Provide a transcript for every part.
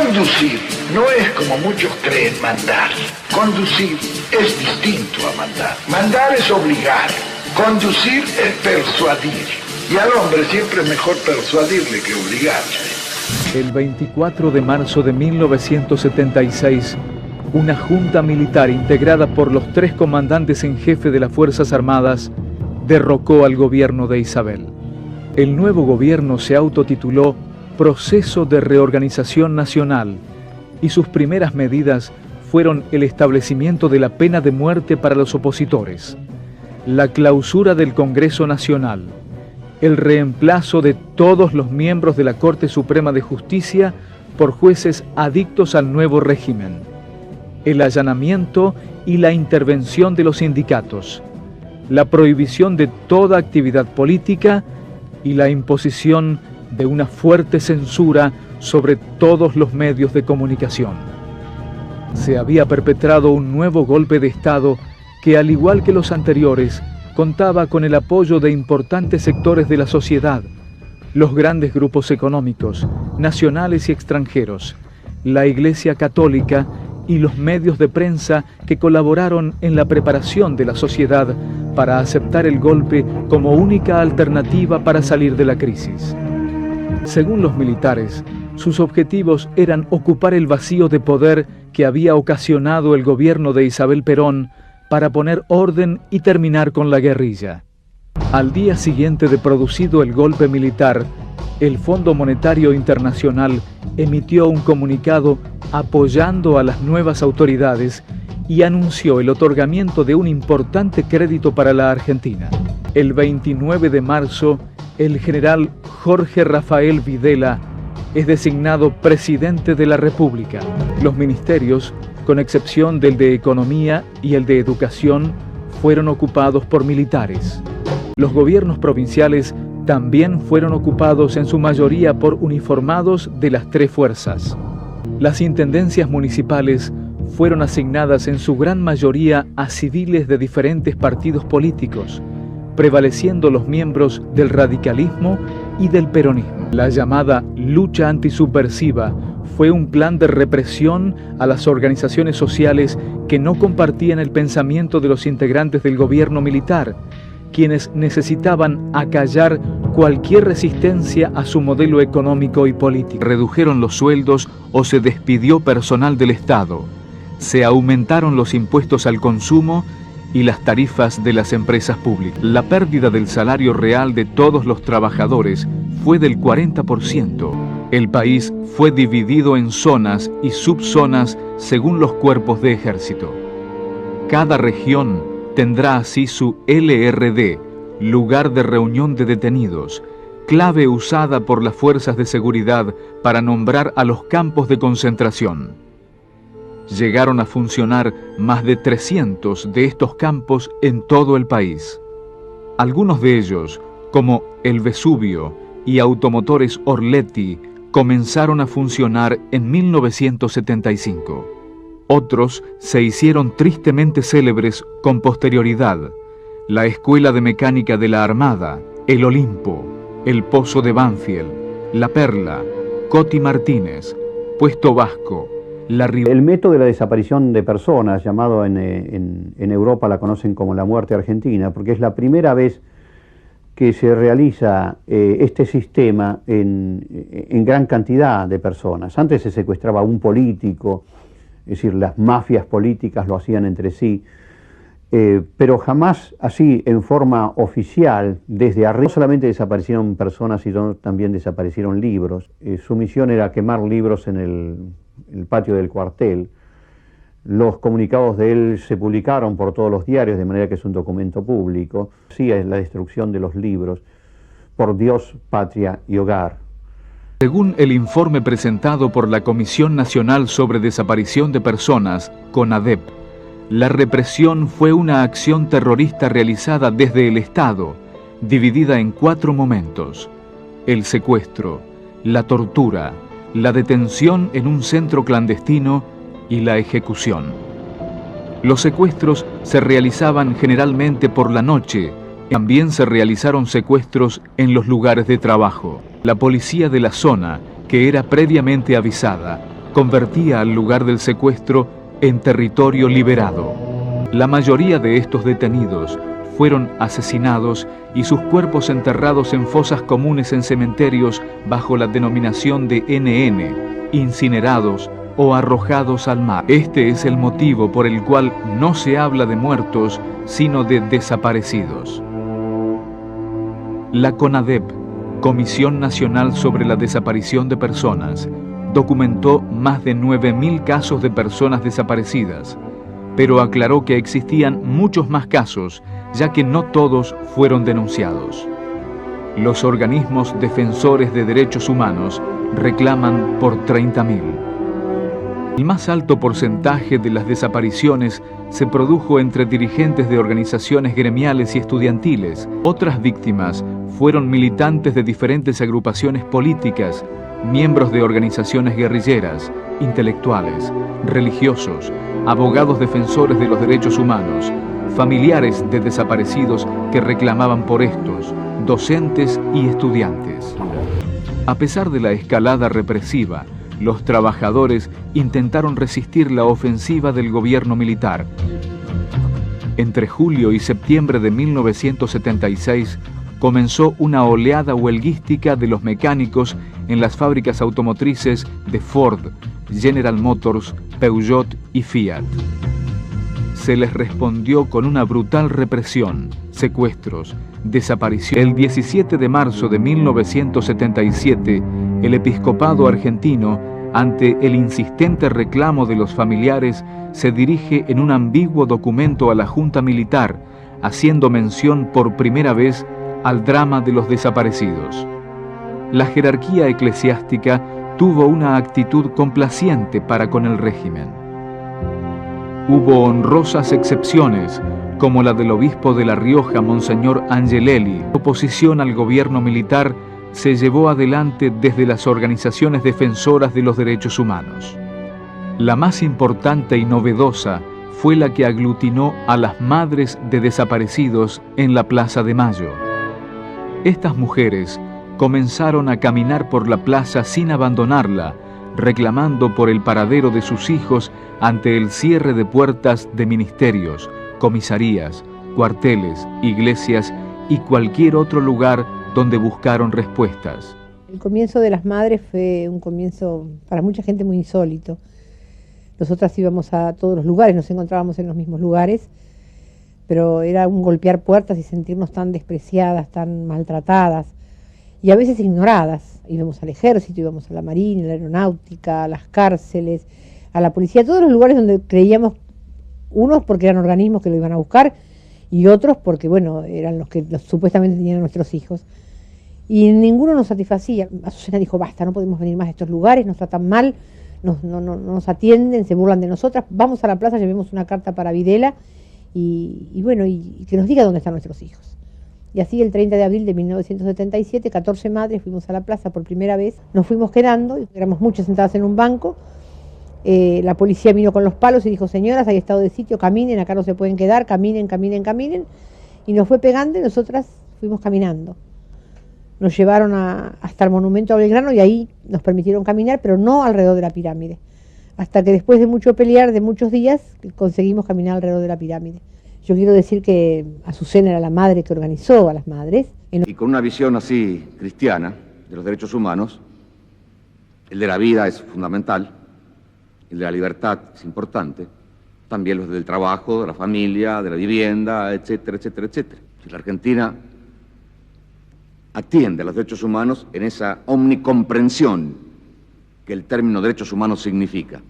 Conducir no es como muchos creen mandar. Conducir es distinto a mandar. Mandar es obligar. Conducir es persuadir. Y al hombre siempre es mejor persuadirle que obligarle. El 24 de marzo de 1976, una junta militar integrada por los 3 comandantes en jefe de las Fuerzas Armadas derrocó al gobierno de Isabel. El nuevo gobierno se autotituló Proceso de Reorganización Nacional y sus primeras medidas fueron el establecimiento de la pena de muerte para los opositores, la clausura del Congreso Nacional, el reemplazo de todos los miembros de la Corte Suprema de Justicia por jueces adictos al nuevo régimen, el allanamiento y la intervención de los sindicatos, la prohibición de toda actividad política y la imposición de una fuerte censura sobre todos los medios de comunicación. Se había perpetrado un nuevo golpe de Estado que, al igual que los anteriores, contaba con el apoyo de importantes sectores de la sociedad, los grandes grupos económicos, nacionales y extranjeros, la Iglesia Católica y los medios de prensa que colaboraron en la preparación de la sociedad para aceptar el golpe como única alternativa para salir de la crisis. Según los militares, sus objetivos eran ocupar el vacío de poder que había ocasionado el gobierno de Isabel Perón para poner orden y terminar con la guerrilla. Al día siguiente de producido el golpe militar, el Fondo Monetario Internacional emitió un comunicado apoyando a las nuevas autoridades y anunció el otorgamiento de un importante crédito para la Argentina. El 29 de marzo, el general Jorge Rafael Videla es designado presidente de la República. Los ministerios, con excepción del de Economía y el de Educación, fueron ocupados por militares. Los gobiernos provinciales también fueron ocupados en su mayoría por uniformados de las 3 fuerzas. Las intendencias municipales fueron asignadas en su gran mayoría a civiles de diferentes partidos políticos, prevaleciendo los miembros del radicalismo y del peronismo. La llamada lucha antisubversiva fue un plan de represión a las organizaciones sociales que no compartían el pensamiento de los integrantes del gobierno militar, quienes necesitaban acallar cualquier resistencia a su modelo económico y político. Redujeron los sueldos o se despidió personal del Estado. Se aumentaron los impuestos al consumo y las tarifas de las empresas públicas. La pérdida del salario real de todos los trabajadores fue del 40%. El país fue dividido en zonas y subzonas según los cuerpos de ejército. Cada región tendrá así su LRD, lugar de reunión de detenidos, clave usada por las fuerzas de seguridad para nombrar a los campos de concentración. Llegaron a funcionar más de 300 de estos campos en todo el país. Algunos de ellos, como el Vesubio y Automotores Orletti, comenzaron a funcionar en 1975. Otros se hicieron tristemente célebres con posterioridad: la Escuela de Mecánica de la Armada, el Olimpo, el Pozo de Banfield, la Perla, Coti Martínez, Puesto Vasco, El método de la desaparición de personas, llamado en Europa la conocen como la muerte argentina, porque es la primera vez que se realiza este sistema en gran cantidad de personas. Antes se secuestraba a un político, es decir, las mafias políticas lo hacían entre sí, pero jamás así en forma oficial, desde arriba. No solamente desaparecieron personas, sino también desaparecieron libros. Su misión era quemar libros en el patio del cuartel. Los comunicados de él se publicaron por todos los diarios, de manera que es un documento público. Sí, es la destrucción de los libros por Dios, patria y hogar. Según el informe presentado por la Comisión Nacional sobre Desaparición de Personas, CONADEP, la represión fue una acción terrorista realizada desde el Estado, dividida en 4 momentos: el secuestro, la tortura, la detención en un centro clandestino y la ejecución. Los secuestros se realizaban generalmente por la noche. También se realizaron secuestros en los lugares de trabajo. La policía de la zona, que era previamente avisada, convertía al lugar del secuestro en territorio liberado. La mayoría de estos detenidos fueron asesinados y sus cuerpos enterrados en fosas comunes en cementerios bajo la denominación de NN, incinerados o arrojados al mar. Este es el motivo por el cual no se habla de muertos, sino de desaparecidos. La CONADEP, Comisión Nacional sobre la Desaparición de Personas, documentó más de 9.000 casos de personas desaparecidas, pero aclaró que existían muchos más casos, ya que no todos fueron denunciados. Los organismos defensores de derechos humanos reclaman por 30.000. El más alto porcentaje de las desapariciones se produjo entre dirigentes de organizaciones gremiales y estudiantiles. Otras víctimas fueron militantes de diferentes agrupaciones políticas, miembros de organizaciones guerrilleras, intelectuales, religiosos, abogados defensores de los derechos humanos, familiares de desaparecidos que reclamaban por estos, docentes y estudiantes. A pesar de la escalada represiva, los trabajadores intentaron resistir la ofensiva del gobierno militar. Entre julio y septiembre de 1976 comenzó una oleada huelguística de los mecánicos en las fábricas automotrices de Ford, General Motors, Peugeot y Fiat. Se les respondió con una brutal represión, secuestros, desapariciones. El 17 de marzo de 1977, el episcopado argentino, ante el insistente reclamo de los familiares, se dirige en un ambiguo documento a la Junta Militar, haciendo mención por primera vez al drama de los desaparecidos. La jerarquía eclesiástica tuvo una actitud complaciente para con el régimen. Hubo honrosas excepciones, como la del obispo de La Rioja, Monseñor Angelelli. La oposición al gobierno militar se llevó adelante desde las organizaciones defensoras de los derechos humanos. La más importante y novedosa fue la que aglutinó a las madres de desaparecidos en la Plaza de Mayo. Estas mujeres comenzaron a caminar por la plaza sin abandonarla, reclamando por el paradero de sus hijos ante el cierre de puertas de ministerios, comisarías, cuarteles, iglesias y cualquier otro lugar donde buscaron respuestas. El comienzo de las madres fue un comienzo para mucha gente muy insólito. Nosotras íbamos a todos los lugares, nos encontrábamos en los mismos lugares, pero era un golpear puertas y sentirnos tan despreciadas, tan maltratadas y a veces ignoradas. Íbamos al ejército, íbamos a la marina, a la aeronáutica, a las cárceles, a la policía, a todos los lugares donde creíamos, unos porque eran organismos que lo iban a buscar y otros porque, bueno, eran los que supuestamente tenían a nuestros hijos. Y ninguno nos satisfacía. Azucena dijo, basta, no podemos venir más a estos lugares, nos tratan mal, no nos atienden, se burlan de nosotras, vamos a la plaza, llevemos una carta para Videla y bueno, y que nos diga dónde están nuestros hijos. Y así el 30 de abril de 1977, 14 madres fuimos a la plaza por primera vez, nos fuimos quedando, éramos muchas sentadas en un banco, la policía vino con los palos y dijo, señoras, hay estado de sitio, caminen, acá no se pueden quedar, caminen, caminen, caminen, y nos fue pegando y nosotras fuimos caminando. Nos llevaron hasta el monumento a Belgrano y ahí nos permitieron caminar, pero no alrededor de la pirámide. Hasta que después de mucho pelear, de muchos días, conseguimos caminar alrededor de la pirámide. Yo quiero decir que Azucena era la madre que organizó a las madres. Y con una visión así cristiana de los derechos humanos, el de la vida es fundamental, el de la libertad es importante, también los del trabajo, de la familia, de la vivienda, etcétera, etcétera, etcétera. Si la Argentina atiende a los derechos humanos en esa omnicomprensión que el término derechos humanos significa.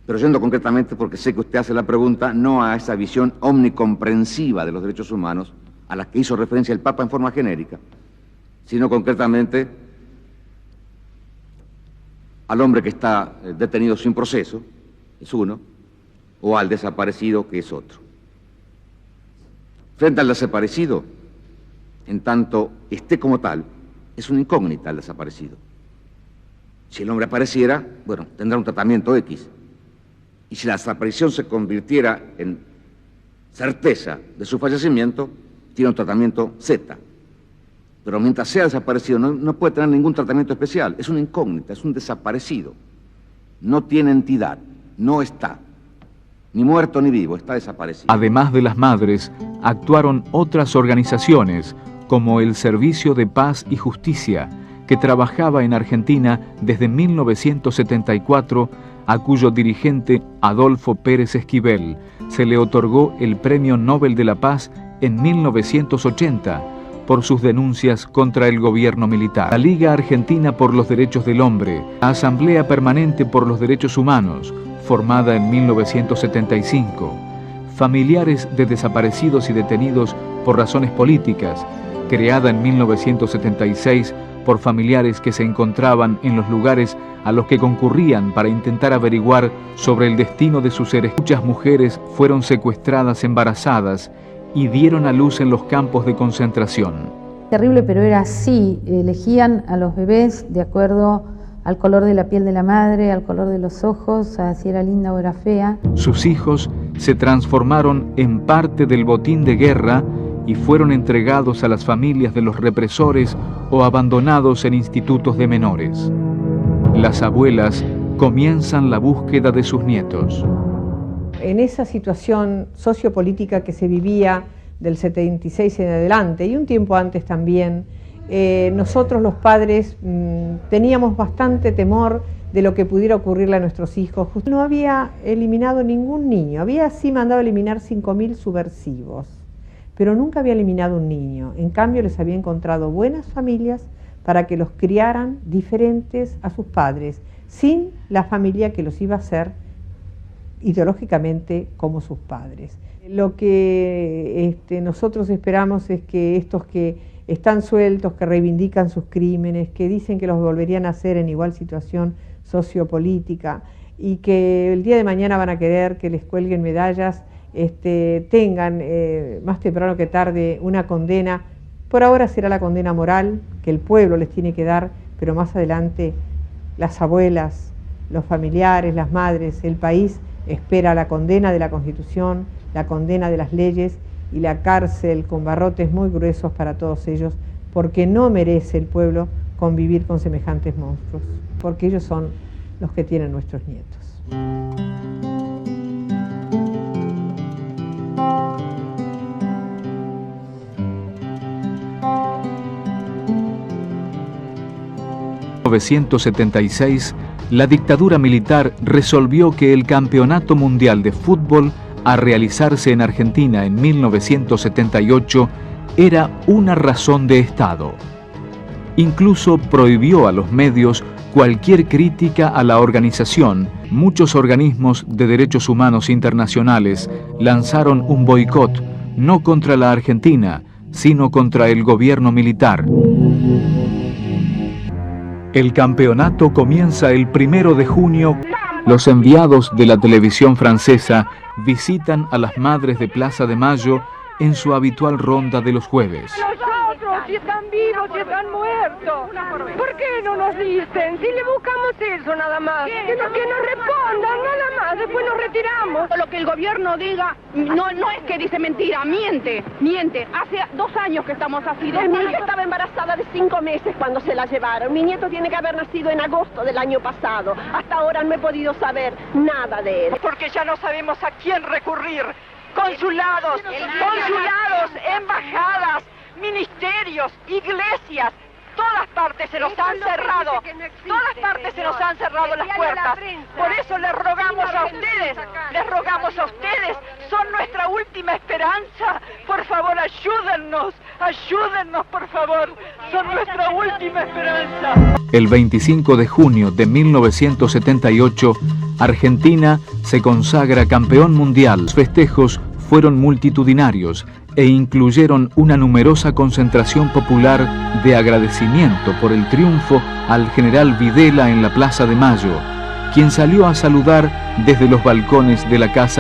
Pero yendo concretamente, porque sé que usted hace la pregunta, no a esa visión omnicomprensiva de los derechos humanos a la que hizo referencia el Papa en forma genérica, sino concretamente al hombre que está detenido sin proceso, es uno, o al desaparecido, que es otro. Frente al desaparecido, en tanto esté como tal, es una incógnita el desaparecido. Si el hombre apareciera, bueno, tendrá un tratamiento X. Y si la desaparición se convirtiera en certeza de su fallecimiento, tiene un tratamiento Z. Pero mientras sea desaparecido, no puede tener ningún tratamiento especial. Es una incógnita, es un desaparecido. no tiene entidad, no está, ni muerto ni vivo, está desaparecido. Además de las madres, actuaron otras organizaciones, como el Servicio de Paz y Justicia, que trabajaba en Argentina desde 1974, a cuyo dirigente Adolfo Pérez Esquivel se le otorgó el Premio Nobel de la Paz en 1980 por sus denuncias contra el gobierno militar. La Liga Argentina por los Derechos del Hombre, la Asamblea Permanente por los Derechos Humanos, formada en 1975, Familiares de Desaparecidos y Detenidos por Razones Políticas, creada en 1976 por familiares que se encontraban en los lugares a los que concurrían para intentar averiguar sobre el destino de sus seres. Muchas mujeres fueron secuestradas embarazadas y dieron a luz en los campos de concentración. Terrible, pero era así. Elegían a los bebés de acuerdo al color de la piel de la madre, al color de los ojos, a si era linda o era fea. Sus hijos se transformaron en parte del botín de guerra y fueron entregados a las familias de los represores o abandonados en institutos de menores. Las abuelas comienzan la búsqueda de sus nietos. En esa situación sociopolítica que se vivía del 76 en adelante y un tiempo antes también, nosotros los padres teníamos bastante temor de lo que pudiera ocurrirle a nuestros hijos. No había eliminado ningún niño, había sí mandado a eliminar 5.000 subversivos, pero nunca había eliminado un niño. En cambio les había encontrado buenas familias para que los criaran diferentes a sus padres, sin la familia que los iba a hacer ideológicamente como sus padres. Lo que nosotros esperamos es que estos que están sueltos, que reivindican sus crímenes, que dicen que los volverían a hacer en igual situación sociopolítica y que el día de mañana van a querer que les cuelguen medallas, tengan más temprano que tarde una condena. Por ahora será la condena moral que el pueblo les tiene que dar, pero más adelante las abuelas, los familiares, las madres, el país espera la condena de la Constitución, la condena de las leyes y la cárcel con barrotes muy gruesos para todos ellos, porque no merece el pueblo convivir con semejantes monstruos, porque ellos son los que tienen nuestros nietos. En 1976, la dictadura militar resolvió que el Campeonato Mundial de Fútbol, a realizarse en Argentina en 1978, era una razón de Estado. Incluso prohibió a los medios cualquier crítica a la organización. Muchos organismos de derechos humanos internacionales lanzaron un boicot, no contra la Argentina, sino contra el gobierno militar. El campeonato comienza el 1 de junio. Los enviados de la televisión francesa visitan a las madres de Plaza de Mayo en su habitual ronda de los jueves. Nosotros, si están vivos, si están muertos, ¿por qué no nos dicen? Si le buscamos eso nada más, que nos respondan nada más, después nos retiramos. Lo que el gobierno diga, no es que dice mentira, miente. Hace 2 años que estamos así. Mi hija estaba embarazada de 5 meses cuando se la llevaron. Mi nieto tiene que haber nacido en agosto del año pasado. Hasta ahora no he podido saber nada de él. Porque ya no sabemos a quién recurrir. Consulados, embajadas, ministerios, iglesias, todas partes se nos han cerrado, todas partes se nos han cerrado las puertas. Por eso les rogamos a ustedes, son nuestra última esperanza. Por favor, ayúdennos, por favor, son nuestra última esperanza. El 25 de junio de 1978, Argentina se consagra campeón mundial. Los festejos fueron multitudinarios e incluyeron una numerosa concentración popular de agradecimiento por el triunfo al general Videla en la Plaza de Mayo, quien salió a saludar desde los balcones de la casa.